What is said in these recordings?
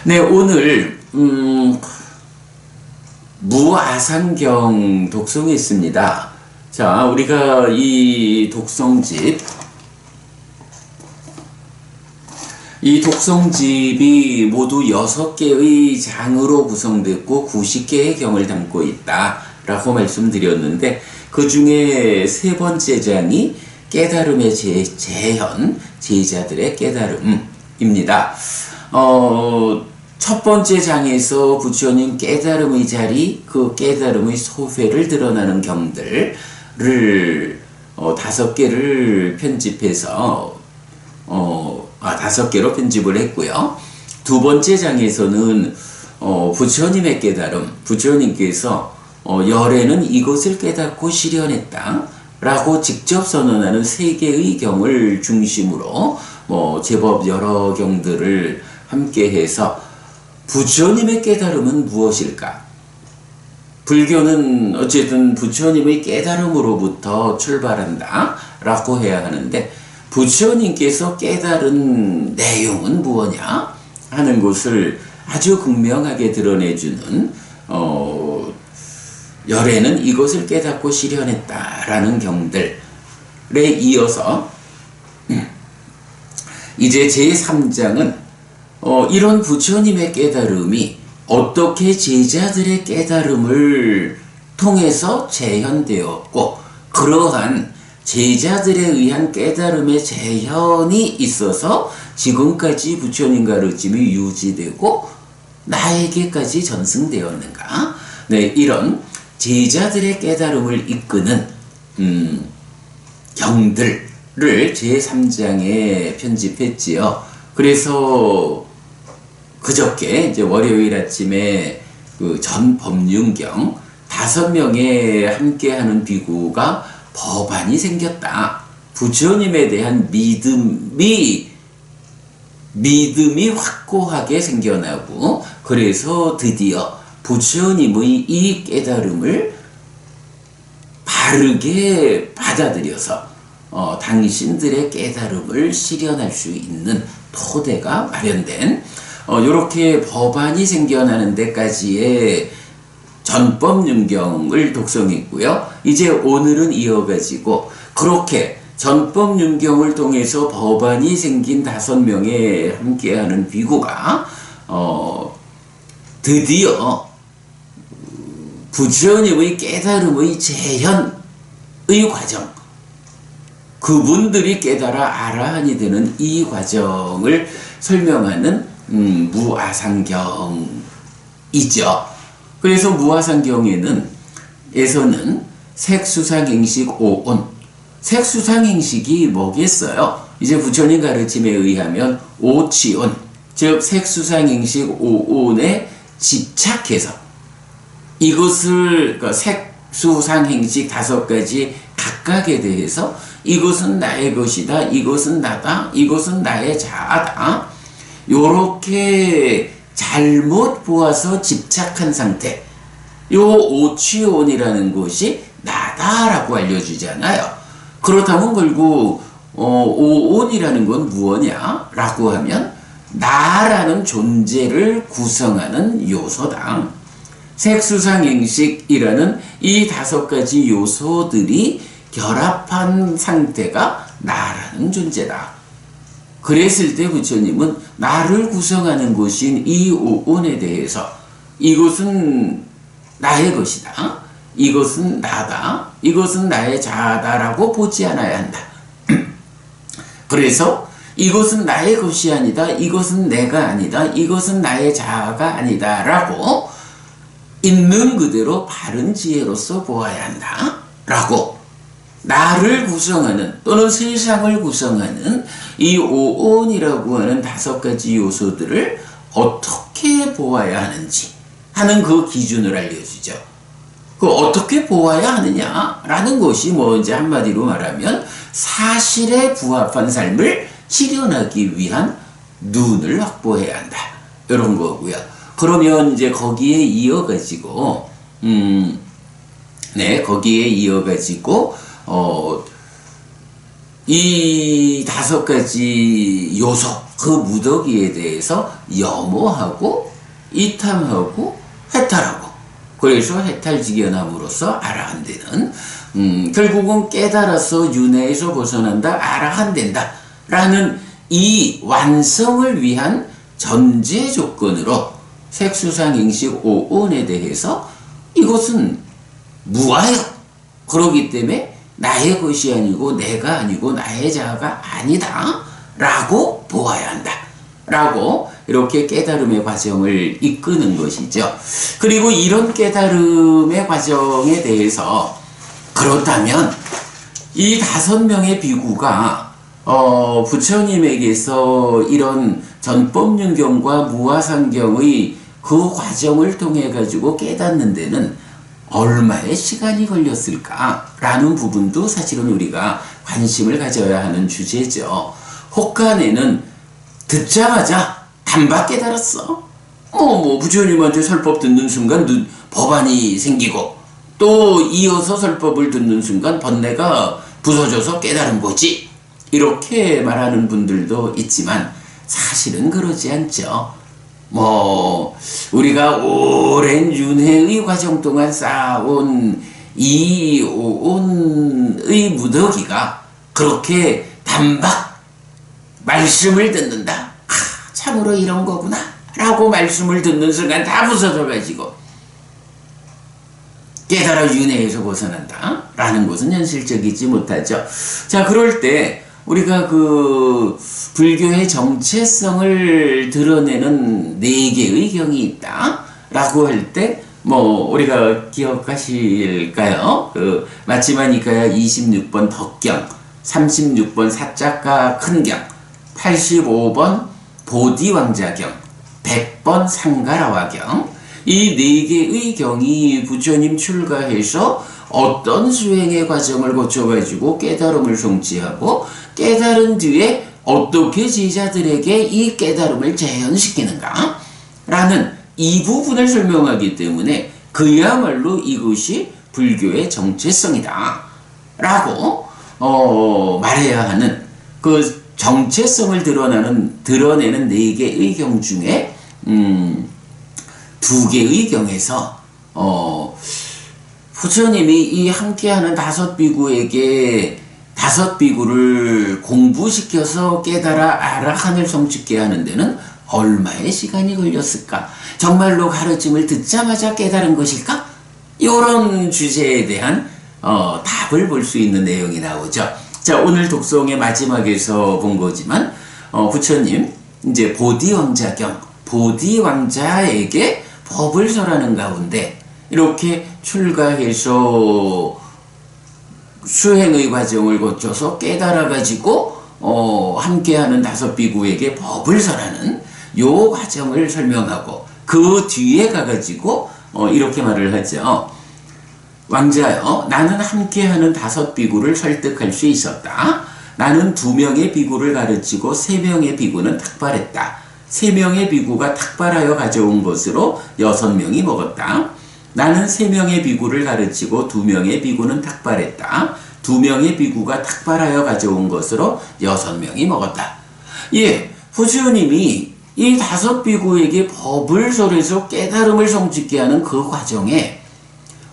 네, 오늘 무아상경 독송했습니다. 자, 우리가 이 독송집이 모두 6개의 장으로 구성됐고 90개의 경을 담고 있다라고 말씀드렸는데, 그 중에 3번째 장이 깨달음의 재현, 제자들의 깨달음입니다. 첫 번째 장에서 부처님 깨달음의 자리, 그 깨달음의 소회를 드러나는 경들을 5개를 편집해서 5개로 편집을 했고요. 두 번째 장에서는 부처님의 깨달음, 부처님께서 열애는 이것을 깨닫고 실현했다 라고 직접 선언하는 3개의 경을 중심으로 제법 여러 경들을 함께 해서 부처님의 깨달음은 무엇일까? 불교는 어쨌든 부처님의 깨달음으로부터 출발한다 라고 해야 하는데, 부처님께서 깨달은 내용은 무엇냐 하는 것을 아주 극명하게 드러내주는 열애는 이것을 깨닫고 실현했다라는 경들에 이어서 이제 제3장은 이런 부처님의 깨달음이 어떻게 제자들의 깨달음을 통해서 재현되었고, 그러한 제자들에 의한 깨달음의 재현이 있어서 지금까지 부처님 가르침이 유지되고 나에게까지 전승되었는가? 네, 이런 제자들의 깨달음을 이끄는 경들을 제3장에 편집했지요. 그래서 그저께 이제 월요일 아침에 그 전법륜경 5명에 함께하는 비구가 법안이 생겼다. 부처님에 대한 믿음이 확고하게 생겨나고, 그래서 드디어 부처님의 이 깨달음을 바르게 받아들여서 당신들의 깨달음을 실현할 수 있는 토대가 마련된 이렇게 법안이 생겨나는 데까지의 전법륜경을 독송했고요. 이제 오늘은 이어가지고 그렇게 전법륜경을 통해서 법안이 생긴 5명에 함께하는 비구가 드디어 부처님의 깨달음의 재현의 과정, 그분들이 깨달아 아라한이 되는 이 과정을 설명하는 무아상경이죠. 그래서 무아상경에서는 색수상행식 5온, 색수상행식이 뭐겠어요? 이제 부처님 가르침에 의하면 오치온, 즉 색수상행식 5온에 집착해서 이것을, 색수상행식 5가지 각각에 대해서 이것은 나의 것이다, 이것은 나다, 이것은 나의 자아다, 요렇게 잘못 보아서 집착한 상태, 요 오치온이라는 것이 나다라고 알려주잖아요. 그렇다면 결국 오온이라는 건 무엇냐 라고 하면 나라는 존재를 구성하는 요소다. 색수상행식이라는 이 5가지 요소들이 결합한 상태가 나라는 존재다. 그랬을 때 부처님은 나를 구성하는 것인 이 오온에 대해서 이것은 나의 것이다, 이것은 나다, 이것은 나의 자아다라고 보지 않아야 한다. 그래서 이것은 나의 것이 아니다, 이것은 내가 아니다, 이것은 나의 자아가 아니다 라고 있는 그대로 바른 지혜로서 보아야 한다 라고, 나를 구성하는 또는 세상을 구성하는 이 오온이라고 하는 5가지 요소들을 어떻게 보아야 하는지 하는 그 기준을 알려주죠. 그 어떻게 보아야 하느냐라는 것이 이제 한마디로 말하면 사실에 부합한 삶을 실현하기 위한 눈을 확보해야 한다, 이런 거고요. 그러면 이제 거기에 이어가지고 이 5가지 요소, 그 무더기에 대해서 염오하고 이탐하고 해탈하고, 그래서 해탈직연함으로써 아라한되는, 결국은 깨달아서 윤회에서 벗어난다, 아라한된다 라는 이 완성을 위한 전제 조건으로 색수상행식 오온에 대해서 이것은 무아요. 그러기 때문에 나의 것이 아니고 내가 아니고 나의 자아가 아니다 라고 보아야 한다 라고 이렇게 깨달음의 과정을 이끄는 것이죠. 그리고 이런 깨달음의 과정에 대해서 그렇다면 이 5명의 비구가 부처님에게서 이런 전법륜경과 무아상경의 그 과정을 통해 가지고 깨닫는 데는 얼마의 시간이 걸렸을까라는 부분도 사실은 우리가 관심을 가져야 하는 주제죠. 혹간에는 듣자마자 단박 깨달았어. 부처님한테 설법 듣는 순간 법안이 생기고, 또 이어서 설법을 듣는 순간 번뇌가 부서져서 깨달은 거지, 이렇게 말하는 분들도 있지만 사실은 그러지 않죠. 우리가 오랜 윤회의 과정 동안 쌓아온 이 오온의 무더기가 그렇게 단박 말씀을 듣는다, 참으로 이런 거구나 라고 말씀을 듣는 순간 다 부서져 가지고 깨달아 윤회에서 벗어난다 라는 것은 현실적이지 못하죠. 자, 그럴 때 우리가 그 불교의 정체성을 드러내는 4개의 경이 있다 라고 할 때 우리가 기억하실까요? 그 마치마니까야 26번 덕경, 36번 사자가 큰경, 85번 보디왕자경, 100번 상가라와경, 이 4개의 경이 부처님 출가해서 어떤 수행의 과정을 거쳐가지고 깨달음을 성취하고, 깨달은 뒤에 어떻게 제자들에게 이 깨달음을 재현시키는가 라는 이 부분을 설명하기 때문에 그야말로 이것이 불교의 정체성이다 라고 말해야 하는, 그 정체성을 드러내는 4개의 경 중에 2개의 경에서 부처님이 이 함께하는 5비구에게 5비구를 공부시켜서 깨달아 아라한을 성취케 하는 데는 얼마의 시간이 걸렸을까? 정말로 가르침을 듣자마자 깨달은 것일까? 이런 주제에 대한 답을 볼 수 있는 내용이 나오죠. 자, 오늘 독송의 마지막에서 본 거지만 부처님 이제 보디왕자경, 보디왕자에게 법을 설하는 가운데 이렇게 출가해서 수행의 과정을 거쳐서 깨달아가지고 함께하는 5비구에게 법을 설하는 요 과정을 설명하고, 그 뒤에 가가지고 이렇게 말을 하죠. 왕자여, 나는 함께하는 5비구를 설득할 수 있었다. 나는 2명의 비구를 가르치고 3명의 비구는 탁발했다. 3명의 비구가 탁발하여 가져온 것으로 6명이 먹었다. 나는 3명의 비구를 가르치고 2명의 비구는 탁발했다. 2명의 비구가 탁발하여 가져온 것으로 6명이 먹었다. 예, 부처님이 이 5비구에게 법을 설해서 깨달음을 성취케 하는 그 과정에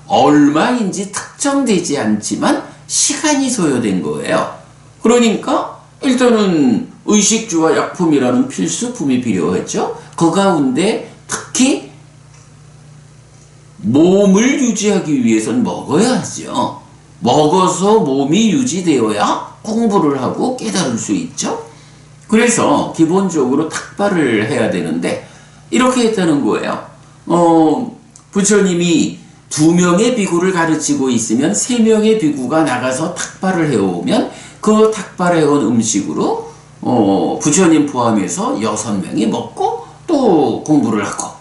얼마인지 특정되지 않지만 시간이 소요된 거예요. 그러니까 일단은 의식주와 약품이라는 필수품이 필요했죠. 그 가운데 특히 몸을 유지하기 위해서는 먹어야 하죠. 먹어서 몸이 유지되어야 공부를 하고 깨달을 수 있죠. 그래서 기본적으로 탁발을 해야 되는데 이렇게 했다는 거예요. 부처님이 2명의 비구를 가르치고 있으면 3명의 비구가 나가서 탁발을 해오면 그 탁발해온 음식으로 부처님 포함해서 6명이 먹고 또 공부를 하고,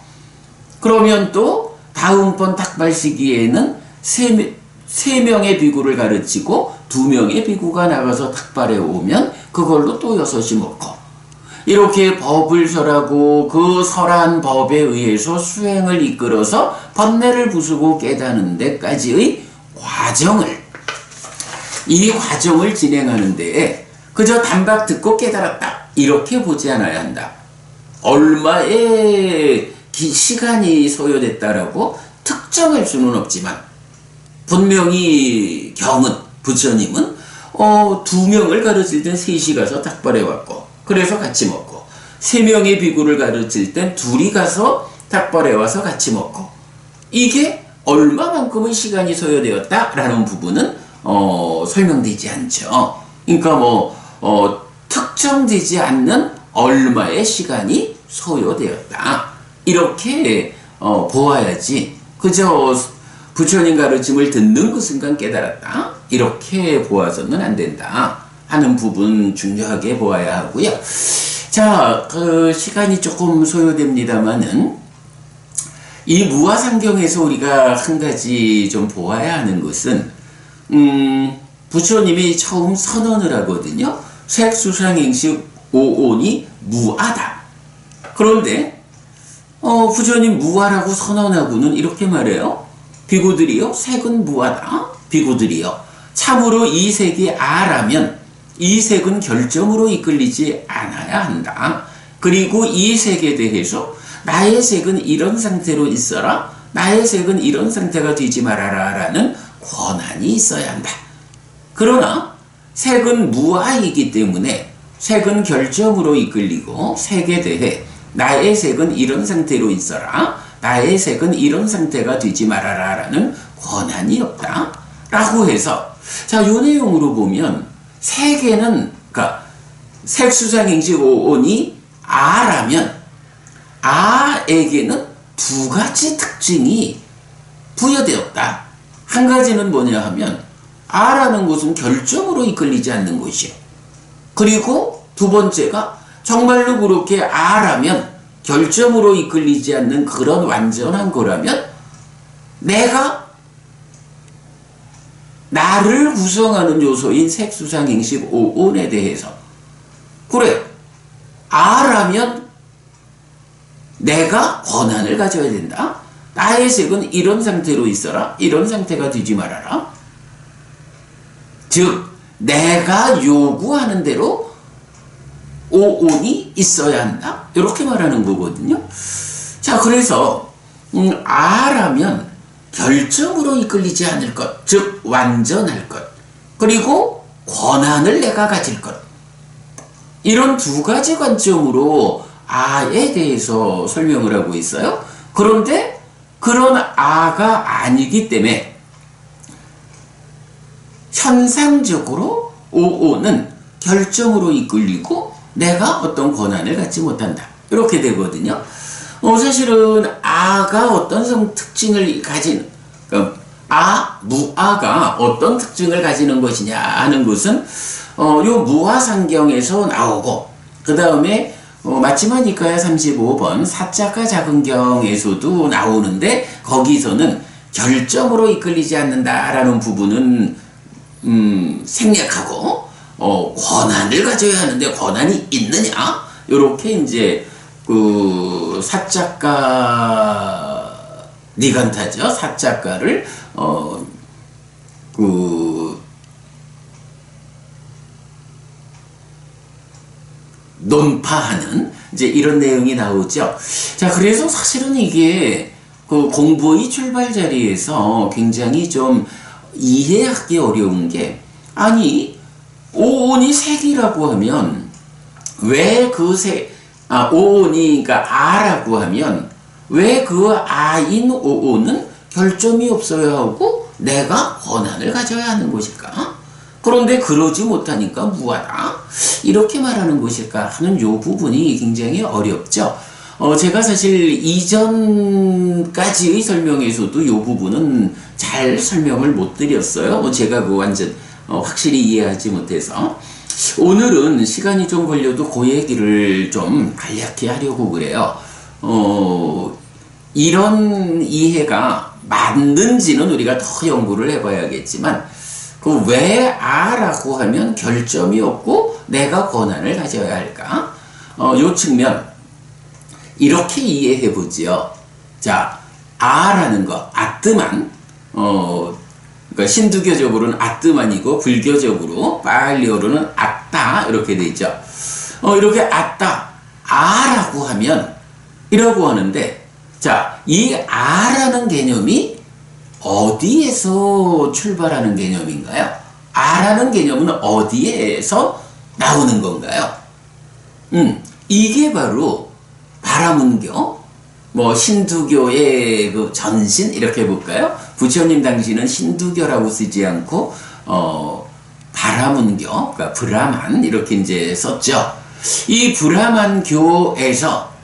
그러면 또 다음번 탁발 시기에는 3명의 비구를 가르치고 2명의 비구가 나가서 탁발해 오면 그걸로 또 6이 먹고, 이렇게 법을 설하고 그 설한 법에 의해서 수행을 이끌어서 번뇌를 부수고 깨닫는 데까지의 이 과정을 진행하는 데에 그저 단박 듣고 깨달았다. 이렇게 보지 않아야 한다. 얼마의 시간이 소요됐다라고 특정할 수는 없지만 분명히 부처님은 2명을 가르칠 땐 3이 가서 닭발해 왔고 그래서 같이 먹고 3명의 비구를 가르칠 땐 2이 가서 닭발해 와서 같이 먹고 이게 얼마만큼의 시간이 소요되었다라는 부분은 설명되지 않죠. 그러니까 특정되지 않는 얼마의 시간이 소요되었다. 이렇게 보아야지 그저 부처님 가르침을 듣는 그 순간 깨달았다. 이렇게 보아서는 안 된다 하는 부분 중요하게 보아야 하고요. 자, 그 시간이 조금 소요됩니다만은 이 무아상경에서 우리가 한 가지 좀 보아야 하는 것은 부처님이 처음 선언을 하거든요. 색수상행식 오온이 무아다. 그런데 부처님 무아라고 선언하고는 이렇게 말해요. 비구들이요, 색은 무아다. 비구들이요, 참으로 이 색이 아라면 이 색은 결정으로 이끌리지 않아야 한다. 그리고 이 색에 대해서 나의 색은 이런 상태로 있어라, 나의 색은 이런 상태가 되지 말아라 라는 권한이 있어야 한다. 그러나 색은 무아이기 때문에 색은 결정으로 이끌리고 색에 대해 나의 색은 이런 상태로 있어라, 나의 색은 이런 상태가 되지 말아라 라는 권한이 없다 라고 해서, 자, 요 내용으로 보면 세계는, 그러니까 색수상행식 오온이 아라면 아에게는 2가지 특징이 부여되었다. 한 가지는 뭐냐 하면 아라는 것은 결정으로 이끌리지 않는 것이요. 그리고 두 번째가 정말로 그렇게 아라면 결정으로 이끌리지 않는 그런 완전한 거라면 내가 나를 구성하는 요소인 색수상행식 오온에 대해서 그래 아라면 내가 권한을 가져야 된다. 나의 색은 이런 상태로 있어라, 이런 상태가 되지 말아라. 즉 내가 요구하는 대로 오온이 있어야 한다. 이렇게 말하는 거거든요. 자, 그래서 아라면 결정으로 이끌리지 않을 것, 즉 완전할 것, 그리고 권한을 내가 가질 것, 이런 2가지 관점으로 아에 대해서 설명을 하고 있어요. 그런데 그런 아가 아니기 때문에 현상적으로 오온은 결정으로 이끌리고 내가 어떤 권한을 갖지 못한다. 이렇게 되거든요. 사실은 아가 어떤 특징을 가진, 무아가 어떤 특징을 가지는 것이냐 하는 것은 요 무아상경에서 나오고, 그 다음에 마치마 니카야 35번 사자가 작은경에서도 나오는데, 거기서는 결정으로 이끌리지 않는다라는 부분은 생략하고 권한을 가져야 하는데 권한이 있느냐, 요렇게 이제 그 사자가 니간타죠. 사자가를 논파하는 이제 이런 내용이 나오죠. 자, 그래서 사실은 이게 그 공부의 출발 자리에서 굉장히 좀 이해하기 어려운 게, 아니 오온이 색이라고 하면 왜 그 오온이, 그러니까 아라고 하면 왜 그 아인 오온은 결점이 없어야 하고 내가 권한을 가져야 하는 것일까? 그런데 그러지 못하니까 무하다, 이렇게 말하는 것일까 하는 요 부분이 굉장히 어렵죠. 제가 사실 이전까지의 설명에서도 요 부분은 잘 설명을 못 드렸어요. 제가 그 완전 확실히 이해하지 못해서. 오늘은 시간이 좀 걸려도 그 얘기를 좀 간략히 하려고 그래요. 이런 이해가 맞는지는 우리가 더 연구를 해봐야겠지만, 그 왜 아라고 하면 결점이 없고 내가 권한을 가져야 할까? 요 측면 이렇게 이해해 보지요. 자, 아라는 거, 아뜨만 그러니까 힌두교적으로는 아뜨만이고 불교적으로 빨리어로는 아따 이렇게 돼 있죠. 이렇게 아따 아라고 하면 이라고 하는데, 자, 이 아라는 개념이 어디에서 출발하는 개념인가요? 아라는 개념은 어디에서 나오는 건가요? 이게 바로 바라문교, 힌두교의 그 전신 이렇게 볼까요? 부처님 당시는 힌두교라고 쓰지 않고 바라문교, 그러니까 브라만 이렇게 이제 썼죠. 이 브라만교에서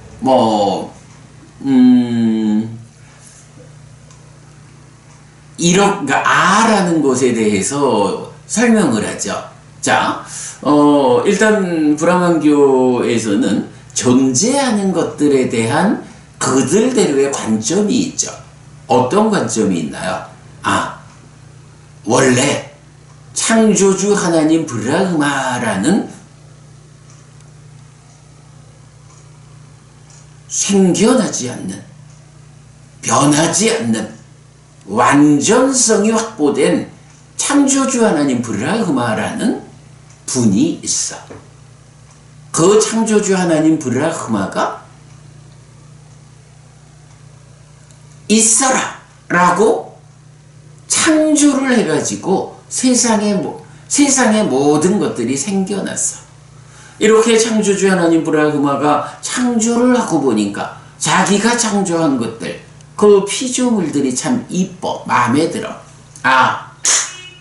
그러니까 아라는 것에 대해서 설명을 하죠. 자, 일단 브라만교에서는 존재하는 것들에 대한 그들대로의 관점이 있죠. 어떤 관점이 있나요? 원래 창조주 하나님 브라흐마라는 생겨나지 않는, 변하지 않는 완전성이 확보된 창조주 하나님 브라흐마라는 분이 있어. 그 창조주 하나님 브라흐마가 있어라 라고 창조를 해가지고 세상의 모든 것들이 생겨났어. 이렇게 창조주 하나님 브라흐마가 창조를 하고 보니까 자기가 창조한 것들, 그 피조물들이 참 이뻐, 마음에 들어.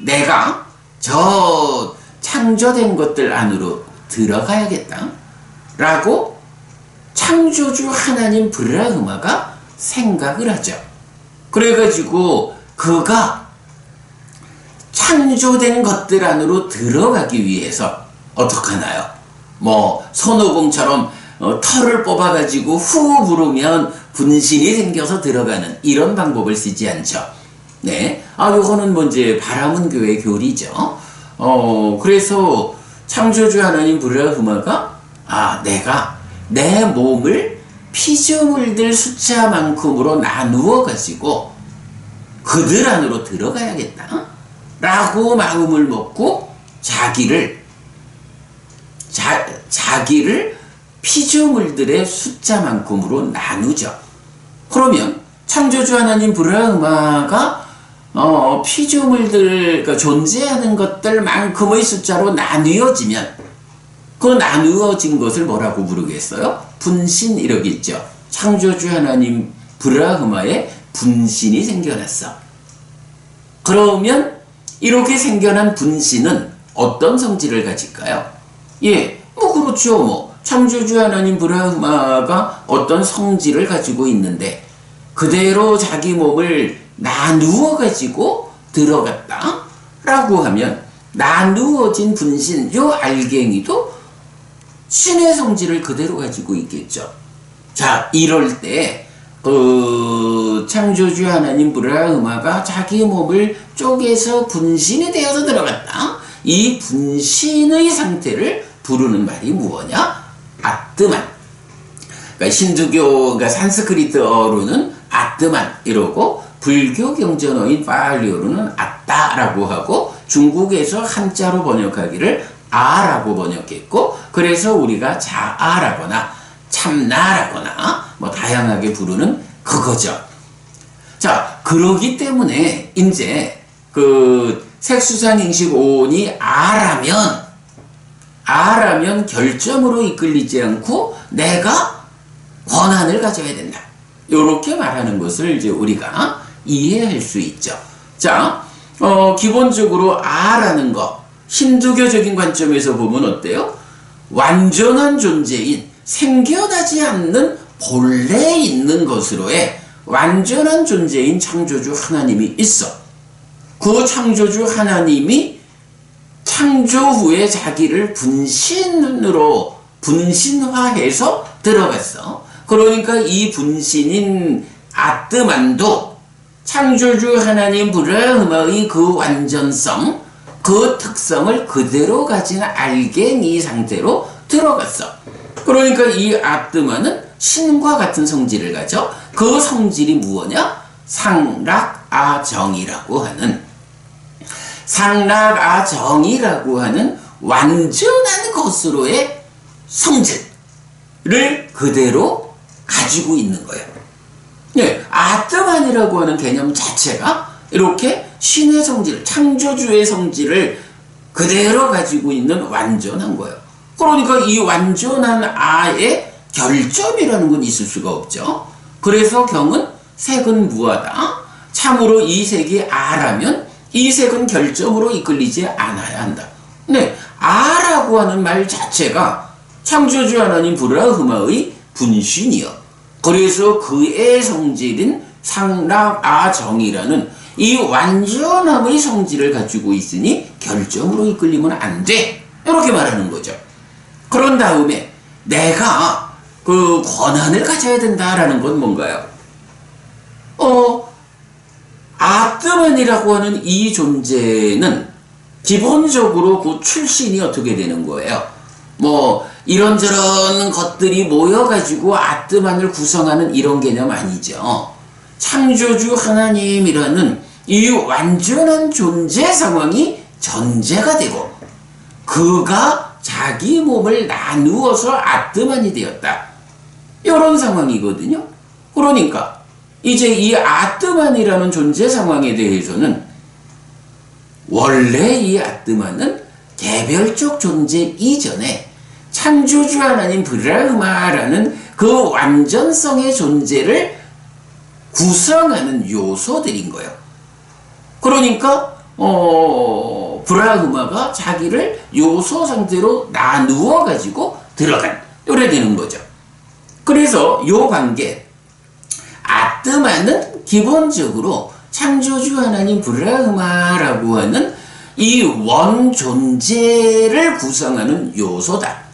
내가 저 창조된 것들 안으로 들어가야겠다 라고 창조주 하나님 브라흐마가 생각을 하죠. 그래가지고 그가 창조된 것들 안으로 들어가기 위해서 어떻게 하나요? 손오공처럼 털을 뽑아가지고 후 부르면 분신이 생겨서 들어가는 이런 방법을 쓰지 않죠. 네. 요거는 이제 바라문교의 교리죠. 그래서 창조주 하나님 브라흐마가 내가 내 몸을 피조물들 숫자만큼으로 나누어 가지고 그들 안으로 들어가야겠다 라고 마음을 먹고 자기를 피조물들의 숫자만큼으로 나누죠. 그러면 창조주 하나님 브라흐마가 피조물들, 그러니까 존재하는 것들만큼의 숫자로 나뉘어지면 그 나누어진 것을 뭐라고 부르겠어요? 분신 이러겠죠. 창조주 하나님 브라흐마의 분신이 생겨났어. 그러면 이렇게 생겨난 분신은 어떤 성질을 가질까요? 그렇죠. 창조주 하나님 브라흐마가 어떤 성질을 가지고 있는데 그대로 자기 몸을 나누어 가지고 들어갔다 라고 하면 나누어진 분신, 요 알갱이도 신의 성질을 그대로 가지고 있겠죠. 자, 이럴 때 창조주 하나님 브라흐마가 자기 몸을 쪼개서 분신이 되어서 들어갔다. 이 분신의 상태를 부르는 말이 무엇이냐? 아뜨만. 그러니까 힌두교, 그러니까 산스크리트어로는 아뜨만 이러고 불교 경전어인 팔리어로는 아따라고 하고 중국에서 한자로 번역하기를 아라고 번역했고, 그래서 우리가 자아라거나 참나라거나 다양하게 부르는 그거죠. 자, 그러기 때문에 이제 그 색수상행식오온이 아라면 결점으로 이끌리지 않고 내가 권한을 가져야 된다. 요렇게 말하는 것을 이제 우리가 이해할 수 있죠. 자, 기본적으로 아라는 거, 힌두교적인 관점에서 보면 어때요? 완전한 존재인, 생겨나지 않는 본래 있는 것으로의 완전한 존재인 창조주 하나님이 있어. 그 창조주 하나님이 창조 후에 자기를 분신화해서 들어갔어. 그러니까 이 분신인 아뜨만도 창조주 하나님 브라흐마의 그 완전성, 그 특성을 그대로 가진 알갱이 상태로 들어갔어. 그러니까 이 아뜨만은 신과 같은 성질을 가져. 그 성질이 무엇이냐? 상락아정이라고 하는 상락아정이라고 하는 완전한 것으로의 성질을 그대로 가지고 있는 거예요. 네, 아트만이라고 하는 개념 자체가 이렇게 신의 성질, 창조주의 성질을 그대로 가지고 있는 완전한 거예요. 그러니까 이 완전한 아의 결점이라는 건 있을 수가 없죠. 그래서 경은 색은 무하다. 참으로 이 색이 아라면 이 색은 결점으로 이끌리지 않아야 한다. 네, 아라고 하는 말 자체가 창조주 하나님 브라흐마의 분신이요. 그래서 그의 성질인 상락아정이라는 이 완전함의 성질을 가지고 있으니 결점으로 이끌리면 안 돼. 이렇게 말하는 거죠. 그런 다음에 내가 그 권한을 가져야 된다라는 건 뭔가요? 아트만이라고 하는 이 존재는 기본적으로 그 출신이 어떻게 되는 거예요? 뭐 이런저런 것들이 모여가지고 아트만을 구성하는 이런 개념 아니죠. 창조주 하나님이라는 이 완전한 존재 상황이 전제가 되고 그가 자기 몸을 나누어서 아트만이 되었다. 이런 상황이거든요. 그러니까 이제 이 아트만이라는 존재 상황에 대해서는 원래 이 아트만은 개별적 존재 이전에 창조주 하나님 브라흐마라는 그 완전성의 존재를 구성하는 요소들인 거예요. 그러니까 브라흐마가 자기를 요소 상태로 나누어 가지고 들어간 요래 되는 거죠. 그래서 요 관계 아트만은 기본적으로 창조주 하나님 브라흐마라고 하는 이 원 존재를 구성하는 요소다.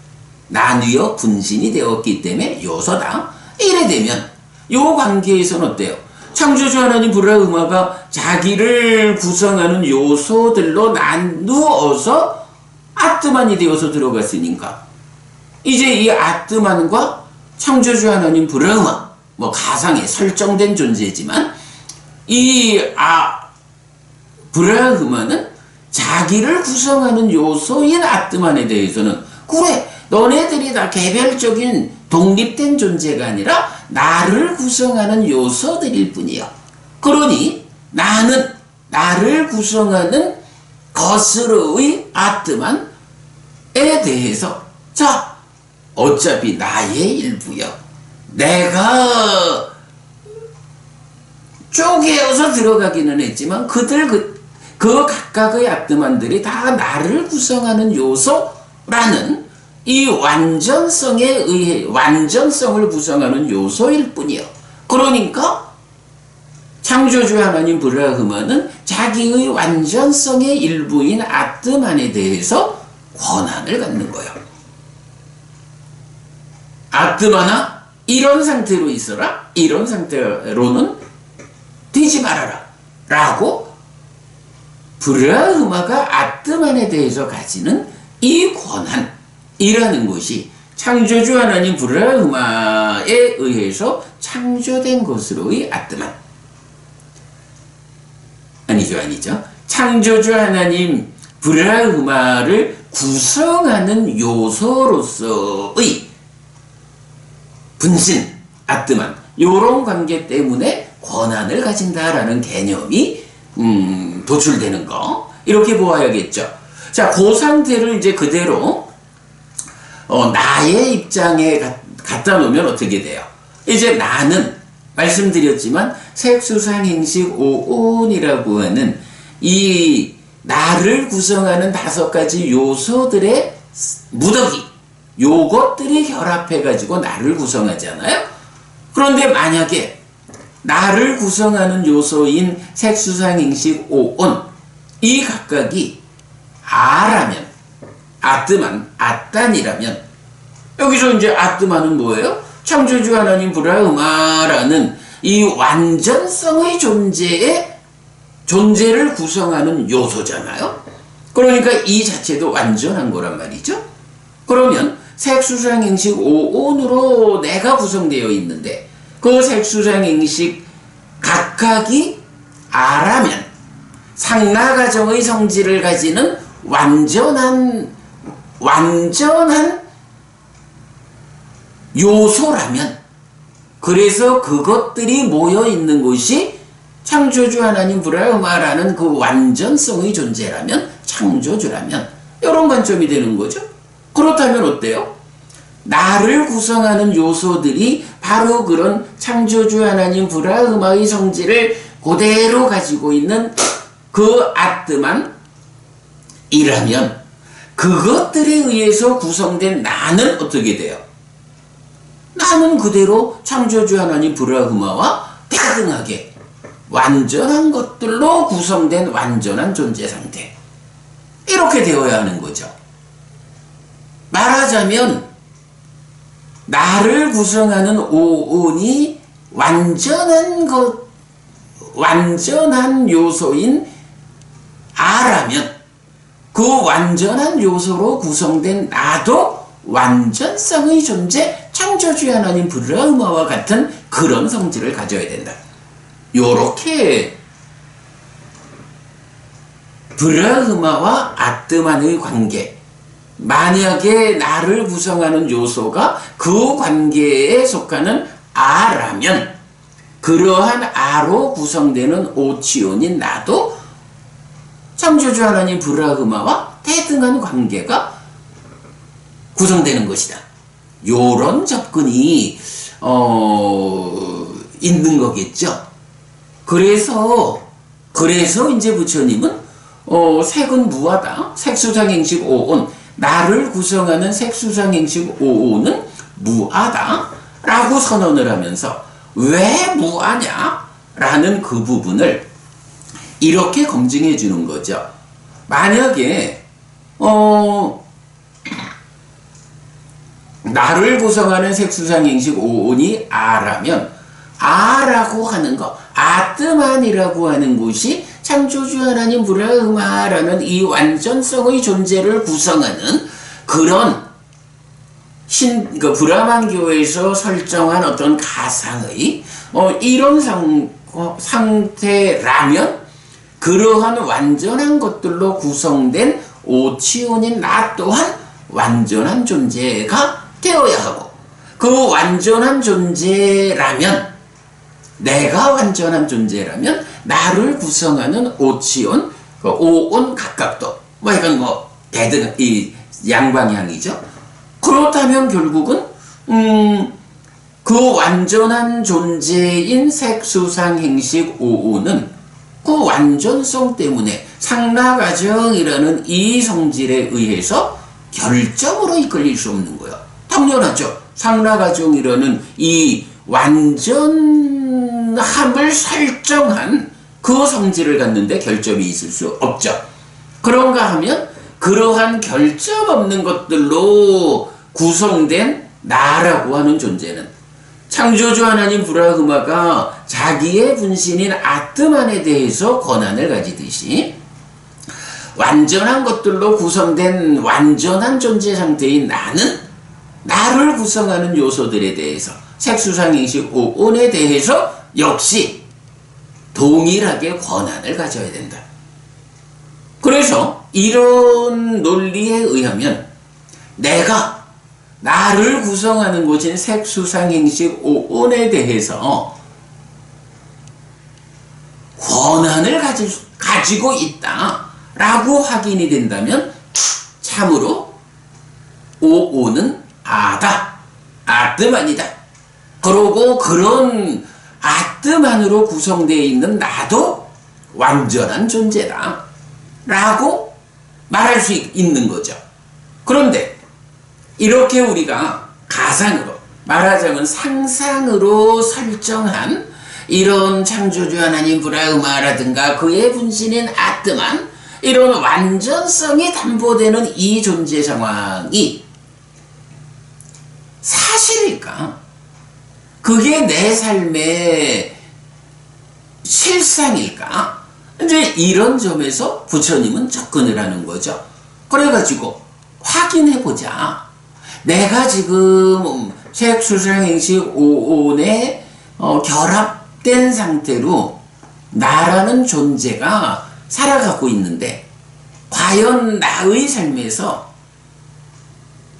나뉘어 분신이 되었기 때문에 요소다. 이래 되면 요 관계에서는 어때요? 창조주 하나님 브라흐마가 자기를 구성하는 요소들로 나누어서 아트만이 되어서 들어갔으니까 이제 이 아트만과 창조주 하나님 브라흐마 뭐 가상에 설정된 존재지만 이 브라흐마는 자기를 구성하는 요소인 아트만에 대해서는 그래 너네들이 다 개별적인 독립된 존재가 아니라 나를 구성하는 요소들일 뿐이야. 그러니 나는 나를 구성하는 것으로의 아트만에 대해서 자 어차피 나의 일부야. 내가 쪼개어서 들어가기는 했지만 그 각각의 아트만들이 다 나를 구성하는 요소라는 이 완전성에 의해 완전성을 구성하는 요소일 뿐이요. 그러니까 창조주 하나님 브라흐마는 자기의 완전성의 일부인 아트만에 대해서 권한을 갖는 거예요. 아트만아 이런 상태로 있어라. 이런 상태로는 되지 말아라. 라고 브라흐마가 아트만에 대해서 가지는 이 권한이라는 것이 창조주 하나님 브라흐마에 의해서 창조된 것으로의 아트만. 아니죠. 창조주 하나님 브라흐마를 구성하는 요소로서의 분신, 아트만 요런 관계 때문에 권한을 가진다라는 개념이 도출되는 거 이렇게 보아야겠죠. 자, 그 상태를 이제 그대로 나의 입장에 갖다 놓으면 어떻게 돼요? 이제 나는 말씀드렸지만 색수상행식 오온이라고 하는 이 나를 구성하는 5가지 요소들의 무더기 요것들이 결합해가지고 나를 구성하잖아요. 그런데 만약에 나를 구성하는 요소인 색수상행식 오온 이 각각이 아라면 아트만, 아딴이라면 여기서 이제 아트만은 뭐예요? 창조주 하나님 브라흐마라는 이 완전성의 존재를 구성하는 요소잖아요. 그러니까 이 자체도 완전한 거란 말이죠. 그러면 색수상행식 오온으로 내가 구성되어 있는데 그 색수상행식 각각이 아라면 상나가정의 성질을 가지는 완전한 요소라면, 그래서 그것들이 모여 있는 곳이 창조주 하나님 브라흐마라는 그 완전성의 존재라면, 창조주라면, 이런 관점이 되는 거죠. 그렇다면 어때요? 나를 구성하는 요소들이 바로 그런 창조주 하나님 브라흐마의 성질을 그대로 가지고 있는 그 아트만이라면, 그것들에 의해서 구성된 나는 어떻게 돼요? 나는 그대로 창조주 하나님 브라흐마와 대등하게 완전한 것들로 구성된 완전한 존재 상태, 이렇게 되어야 하는 거죠. 말하자면 나를 구성하는 오온이 완전한 요소인 아라면, 그 완전한 요소로 구성된 나도 완전성의 존재, 창조주 하나님 브라흐마와 같은 그런 성질을 가져야 된다. 요렇게 브라흐마와 아트만의 관계, 만약에 나를 구성하는 요소가 그 관계에 속하는 아라면, 그러한 아로 구성되는 오치온인 나도 창조주 하나님 브라흐마와 대등한 관계가 구성되는 것이다. 요런 접근이 있는 거겠죠. 그래서 이제 부처님은 색은 무하다, 색수상행식 오온, 나를 구성하는 색수상행식 오온은 무하다 라고 선언을 하면서, 왜 무하냐 라는 그 부분을 이렇게 검증해 주는 거죠. 만약에 나를 구성하는 색수상행식 오온이 아라면, 아라고 하는 것, 아트만이라고 하는 것이 창조주 하나님 브라흐마라는 이 완전성의 존재를 구성하는 그런 브라만교에서 설정한 어떤 가상의 이런 상태라면, 그러한 완전한 것들로 구성된 오치온인 나 또한 완전한 존재가 되어야 하고, 그 완전한 존재라면, 내가 완전한 존재라면 나를 구성하는 오치온, 그 오온 각각도 이건 대등 이 양방향이죠. 그렇다면 결국은 그 완전한 존재인 색수상행식 오온은 그 완전성 때문에 상나가정이라는 이 성질에 의해서 결점으로 이끌릴 수 없는 거예요. 당연하죠. 상나가정이라는 이 완전함을 설정한 그 성질을 갖는데 결점이 있을 수 없죠. 그런가 하면 그러한 결점 없는 것들로 구성된 나라고 하는 존재는 창조주 하나님 브라흐마가 자기의 분신인 아트만에 대해서 권한을 가지듯이, 완전한 것들로 구성된 완전한 존재 상태인 나는 나를 구성하는 요소들에 대해서, 색수상행식 오온에 대해서 역시 동일하게 권한을 가져야 된다. 그래서 이런 논리에 의하면 내가 나를 구성하는 곳인 색수상행식 오온에 대해서 권한을 가지고 있다라고 확인이 된다면 참으로 오온은 아다, 아트만이다. 그러고 그런 아트만으로 구성되어 있는 나도 완전한 존재다 라고 말할 수 있는 거죠. 그런데 이렇게 우리가 가상으로, 말하자면 상상으로 설정한 이런 창조주 하나님 브라흐마라든가 그의 분신인 아트만, 이런 완전성이 담보되는 이 존재 상황이 사실일까? 그게 내 삶의 실상일까? 이제 이런 점에서 부처님은 접근을 하는 거죠. 그래가지고 확인해보자. 내가 지금 색수상행식 오온에 결합된 상태로 나라는 존재가 살아가고 있는데 과연 나의 삶에서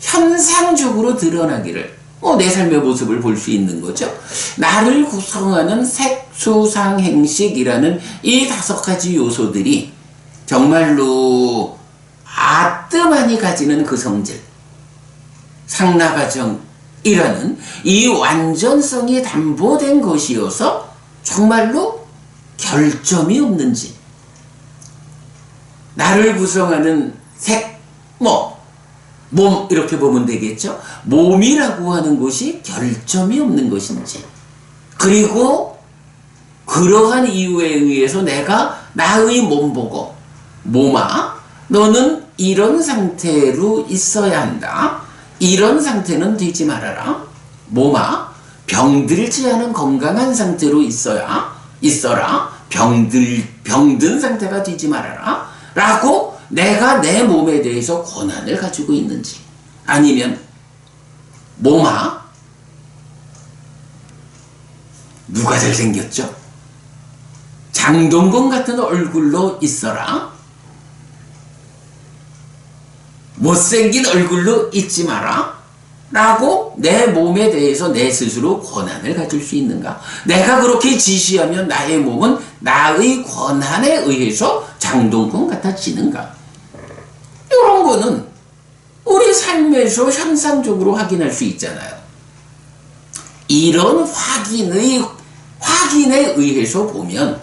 현상적으로 드러나기를 내 삶의 모습을 볼 수 있는 거죠. 나를 구성하는 색수상행식이라는 이 5가지 요소들이 정말로 아뜸하니 가지는 그 성질, 상나가정이라는 이 완전성이 담보된 것이어서 정말로 결점이 없는지, 나를 구성하는 색, 몸 이렇게 보면 되겠죠. 몸이라고 하는 것이 결점이 없는 것인지, 그리고 그러한 이유에 의해서 내가 나의 몸 보고 몸아 너는 이런 상태로 있어야 한다, 이런 상태는 되지 말아라, 몸아 병들지 않은 건강한 상태로 있어라, 병든 상태가 되지 말아라 라고 내가 내 몸에 대해서 권한을 가지고 있는지, 아니면 몸아 누가 잘생겼죠? 장동건 같은 얼굴로 있어라, 못생긴 얼굴로 있지 마라 라고 내 몸에 대해서 내 스스로 권한을 가질 수 있는가? 내가 그렇게 지시하면 나의 몸은 나의 권한에 의해서 장동건 같아지는가? 이런 거는 우리 삶에서 현상적으로 확인할 수 있잖아요. 이런 확인에 의해서 보면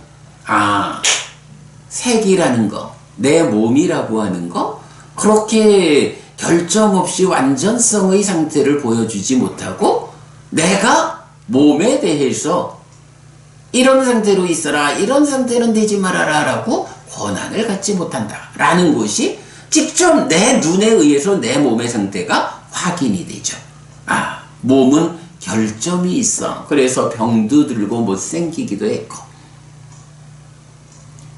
색이라는 거, 내 몸이라고 하는 거 그렇게 결점 없이 완전성의 상태를 보여주지 못하고 내가 몸에 대해서 이런 상태로 있어라, 이런 상태는 되지 말아라 라고 권한을 갖지 못한다 라는 것이 직접 내 눈에 의해서 내 몸의 상태가 확인이 되죠. 몸은 결점이 있어. 그래서 병도 들고 못생기기도 했고,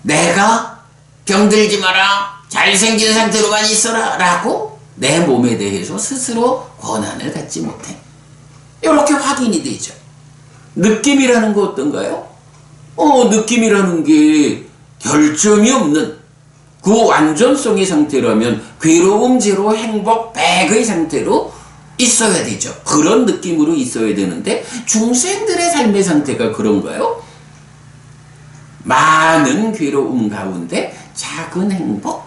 내가 병들지 마라, 잘생긴 상태로만 있어라 라고 내 몸에 대해서 스스로 권한을 갖지 못해. 이렇게 확인이 되죠. 느낌이라는 거 어떤가요? 느낌이라는 게 결점이 없는 그 완전성의 상태라면 괴로움 제로 행복 100의 상태로 있어야 되죠. 그런 느낌으로 있어야 되는데 중생들의 삶의 상태가 그런가요? 많은 괴로움 가운데 작은 행복?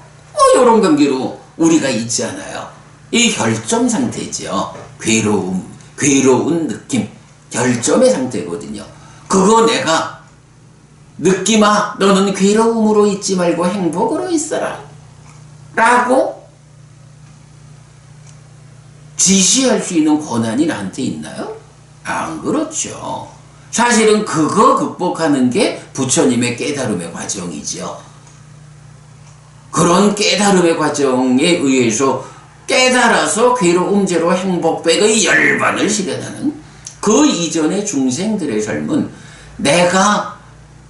이런 관계로 우리가 있지 않아요. 이 결점 상태죠. 괴로운 느낌, 결점의 상태거든요. 그거 내가 느낌아 너는 괴로움으로 있지 말고 행복으로 있어라 라고 지시할 수 있는 권한이 나한테 있나요? 안 그렇죠. 사실은 그거 극복하는 게 부처님의 깨달음의 과정이죠. 그런 깨달음의 과정에 의해서 깨달아서 괴로움 제로 행복 100의 열반을 실현하는 그 이전의 중생들의 삶은 내가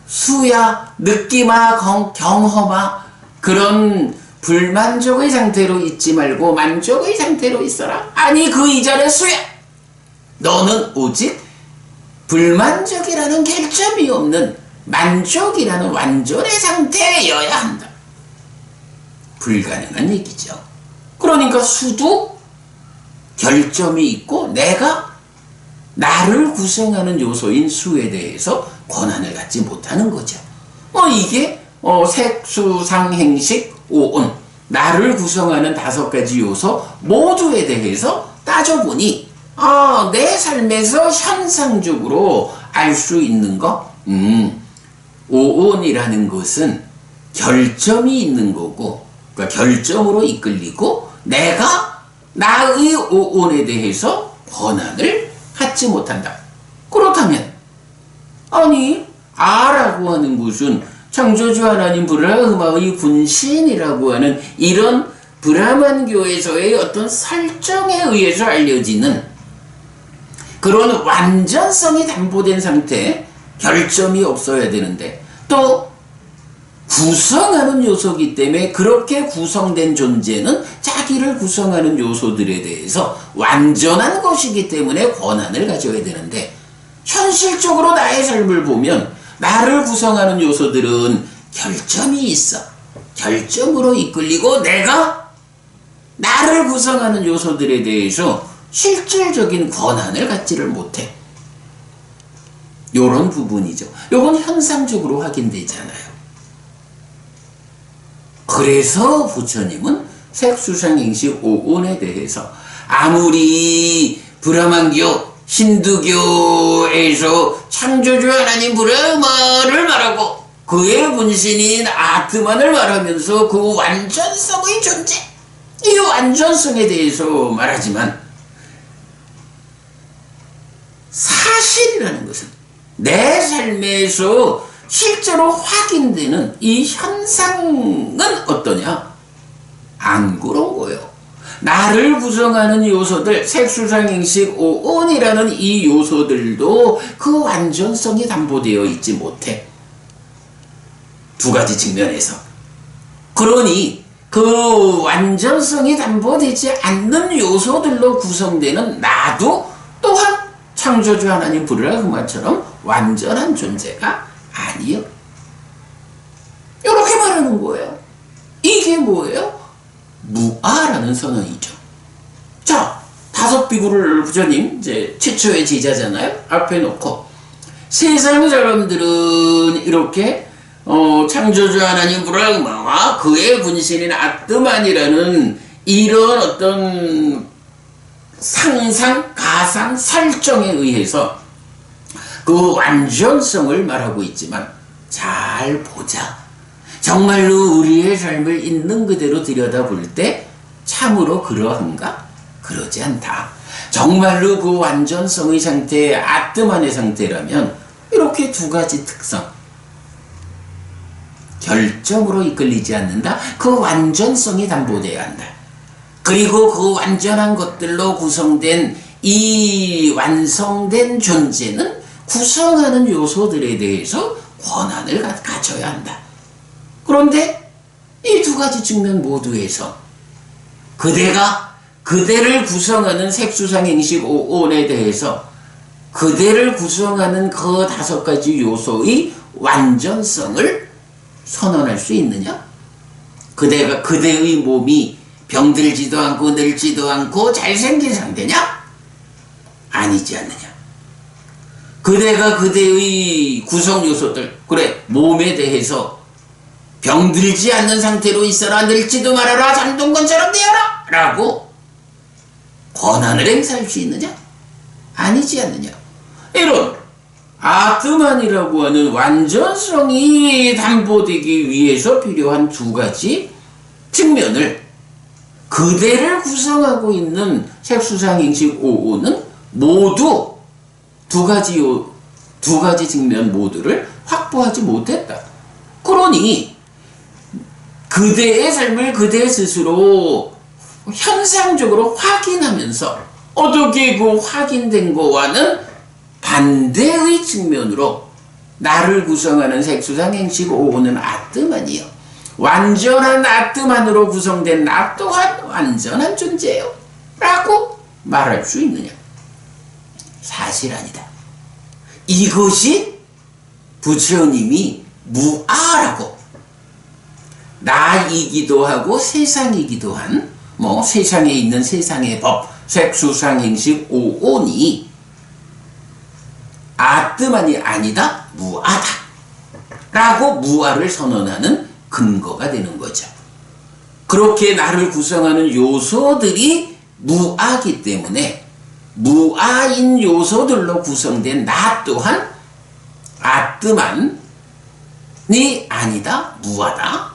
수야, 느끼마, 경험아 그런 불만족의 상태로 있지 말고 만족의 상태로 있어라. 아니 그 이전에 수야, 너는 오직 불만족이라는 결점이 없는 만족이라는 완전의 상태여야 한다. 불가능한 얘기죠. 그러니까 수도 결점이 있고 내가 나를 구성하는 요소인 수에 대해서 권한을 갖지 못하는 거죠. 이게 색수상행식 오온 나를 구성하는 5가지 요소 모두에 대해서 따져보니 내 삶에서 현상적으로 알 수 있는 거 오온이라는 것은 결점이 있는 거고, 그러니까 결점으로 이끌리고 내가 나의 오온에 대해서 권한을 갖지 못한다. 그렇다면 아라고 하는 것은 창조주 하나님 브라흐마의 분신이라고 하는 이런 브라만교에서의 어떤 설정에 의해서 알려지는 그런 완전성이 담보된 상태, 결점이 없어야 되는데 또 구성하는 요소이기 때문에 그렇게 구성된 존재는 자기를 구성하는 요소들에 대해서 완전한 것이기 때문에 권한을 가져야 되는데 현실적으로 나의 삶을 보면 나를 구성하는 요소들은 결점이 있어. 결점으로 이끌리고 내가 나를 구성하는 요소들에 대해서 실질적인 권한을 갖지를 못해. 요런 부분이죠. 요건 현상적으로 확인되잖아요. 그래서 부처님은 색수상행식 오온에 대해서 아무리 브라만교, 힌두교에서 창조주 하나님 브라마를 말하고 그의 분신인 아트만을 말하면서 그 완전성의 존재, 이 완전성에 대해서 말하지만 사실이라는 것은 내 삶에서 실제로 확인되는 이 현상은 어떠냐? 안 그런 거예요. 나를 구성하는 요소들, 색수상행식 오온이라는 이 요소들도 그 완전성이 담보되어 있지 못해. 두 가지 측면에서. 그러니 그 완전성이 담보되지 않는 요소들로 구성되는 나도 또한 창조주 하나님 브라흐마처럼 완전한 존재가 아니요. 이렇게 말하는 거예요. 이게 뭐예요? 무아라는 선언이죠. 자, 다섯 비구를 부처님 이제 최초의 제자잖아요. 앞에 놓고 세상 사람들은 이렇게 창조주 하나님 브라흐마와 그의 분신인 아트만이라는 이런 어떤 상상, 가상, 설정에 의해서 그 완전성을 말하고 있지만 잘 보자. 정말로 우리의 삶을 있는 그대로 들여다볼 때 참으로 그러한가? 그러지 않다. 정말로 그 완전성의 상태, 아트만의 상태라면 이렇게 두 가지 특성. 결점으로 이끌리지 않는다. 그 완전성이 담보되어야 한다. 그리고 그 완전한 것들로 구성된 이 완성된 존재는 구성하는 요소들에 대해서 권한을 가져야 한다. 그런데 이 두 가지 측면 모두에서 그대가 그대를 구성하는 색수상행식 오온에 대해서 그대를 구성하는 그 다섯 가지 요소의 완전성을 선언할 수 있느냐? 그대의 몸이 병들지도 않고 늙지도 않고 잘생긴 상태냐? 아니지 않느냐? 그대가 그대의 구성 요소들, 그래, 몸에 대해서 병들지 않는 상태로 있어라, 늙지도 말아라, 장동건처럼 되어라! 라고 권한을 행사할 수 있느냐? 아니지 않느냐? 이런 아트만이라고 하는 완전성이 담보되기 위해서 필요한 두 가지 측면을 그대를 구성하고 있는 색수상행식 오온은 모두 두 가지 측면 모두를 확보하지 못했다. 그러니 그대의 삶을 그대 스스로 현상적으로 확인하면서 어떻게 그 확인된 거와는 반대의 측면으로 나를 구성하는 색수상행식 오온은 아트만이요. 완전한 아트만으로 구성된 나 또한 완전한 존재요. 라고 말할 수 있느냐? 사실 아니다. 이것이 부처님이 무아라고 나이기도 하고 세상이기도 한 세상에 있는 세상의 법, 색수상행식 오온이 아트만이 아니다, 무아다 라고 무아를 선언하는 근거가 되는 거죠. 그렇게 나를 구성하는 요소들이 무아기 때문에 무아인 요소들로 구성된 나 또한 아트만이 아니다, 무아다.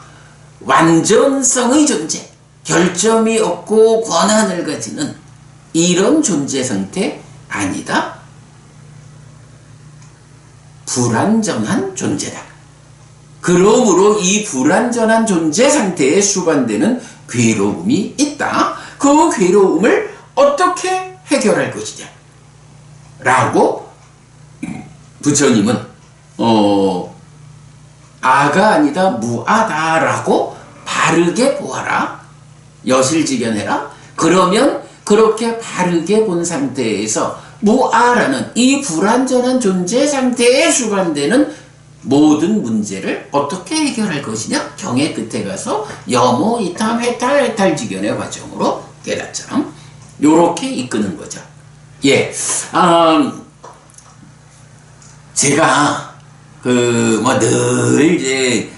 완전성의 존재, 결점이 없고 권한을 가지는 이런 존재 상태 아니다, 불완전한 존재다. 그러므로 이 불완전한 존재 상태에 수반되는 괴로움이 있다. 그 괴로움을 어떻게 해결할 것이냐 라고 부처님은 아가 아니다 무아다라고 바르게 보아라, 여실직연해라. 그러면 그렇게 바르게 본 상태에서 무아라는 이 불완전한 존재 상태에 수반되는 모든 문제를 어떻게 해결할 것이냐? 경의 끝에 가서 여모, 이탐, 해탈, 해탈지견의 과정으로 깨닫처럼 요렇게 이끄는 거죠. 예, 제가 늘 이제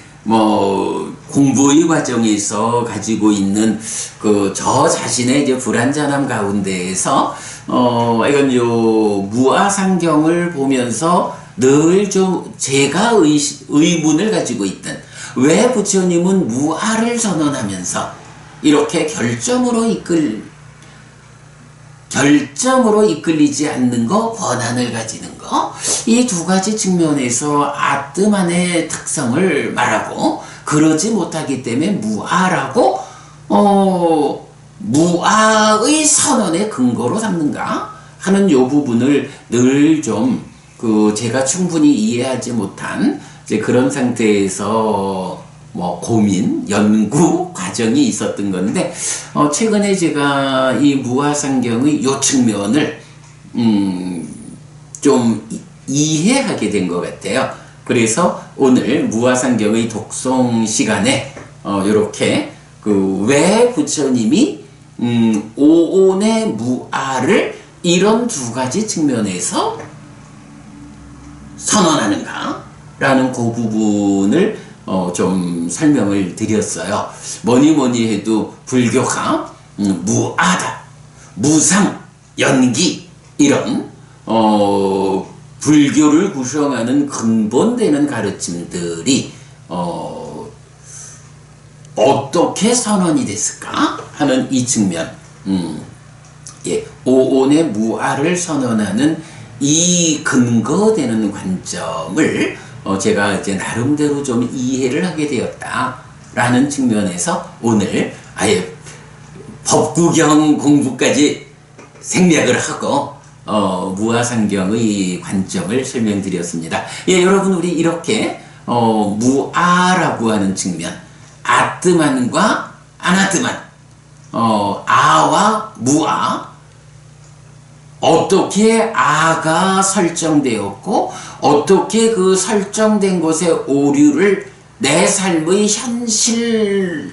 공부의 과정에서 가지고 있는 저 자신의 이제 불완전함 가운데에서 이건 무아상경을 보면서 늘 좀 제가 의문을 가지고 있던, 왜 부처님은 무아를 선언하면서 이렇게 결점으로 이끌리지 않는 거, 권한을 가지는 거, 이 두 가지 측면에서 아뜸만의 특성을 말하고, 그러지 못하기 때문에 무아라고 무아의 선언의 근거로 삼는가 하는 요 부분을 늘 좀 제가 충분히 이해하지 못한 이제 그런 상태에서 고민, 연구 과정이 있었던 건데, 최근에 제가 이 무아상경의 요 측면을 좀 이해하게 된 것 같아요. 그래서 오늘 무아상경의 독송 시간에 요렇게 왜 부처님이 오온의 무아를 이런 두 가지 측면에서 선언하는가 라는 그 부분을 좀 설명을 드렸어요. 뭐니 해도 불교가 무아다, 무상, 연기, 이런 불교를 구성하는 근본되는 가르침들이 어떻게 선언이 됐을까 하는 이 측면, 오온의 무아를 선언하는 이 근거되는 관점을 제가 이제 나름대로 좀 이해를 하게 되었다라는 측면에서 오늘 아예 법구경 공부까지 생략을 하고 무아상경의 관점을 설명드렸습니다. 예, 여러분, 우리 이렇게 무아라고 하는 측면, 아뜨만과 아나뜨만, 아와 무아, 어떻게 아가 설정되었고 어떻게 그 설정된 것의 오류를 내 삶의 현실의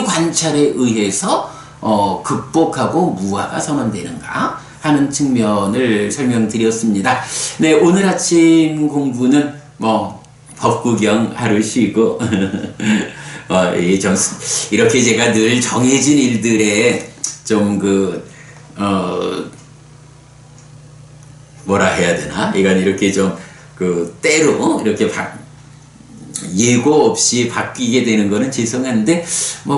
관찰에 의해서 극복하고 무아가 선언되는가 하는 측면을 설명드렸습니다. 네, 오늘 아침 공부는 법구경 하루 쉬고 이렇게 제가 늘 정해진 일들에 좀 뭐라 해야 되나? 이건 이렇게 좀 때로 이렇게 예고 없이 바뀌게 되는 거는 죄송한데,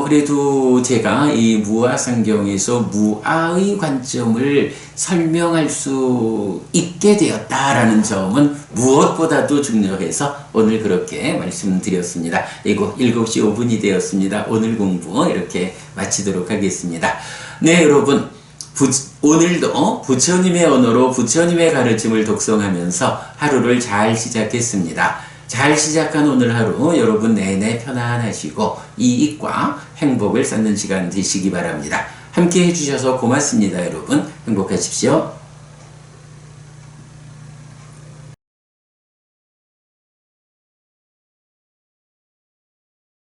그래도 제가 이 무아상경에서 무아의 관점을 설명할 수 있게 되었다라는 점은 무엇보다도 중요해서 오늘 그렇게 말씀드렸습니다. 7시 5분이 되었습니다. 오늘 공부 이렇게 마치도록 하겠습니다. 네, 여러분. 오늘도 부처님의 언어로 부처님의 가르침을 독송하면서 하루를 잘 시작했습니다. 잘 시작한 오늘 하루 여러분 내내 편안하시고 이익과 행복을 쌓는 시간 되시기 바랍니다. 함께 해주셔서 고맙습니다. 여러분 행복하십시오.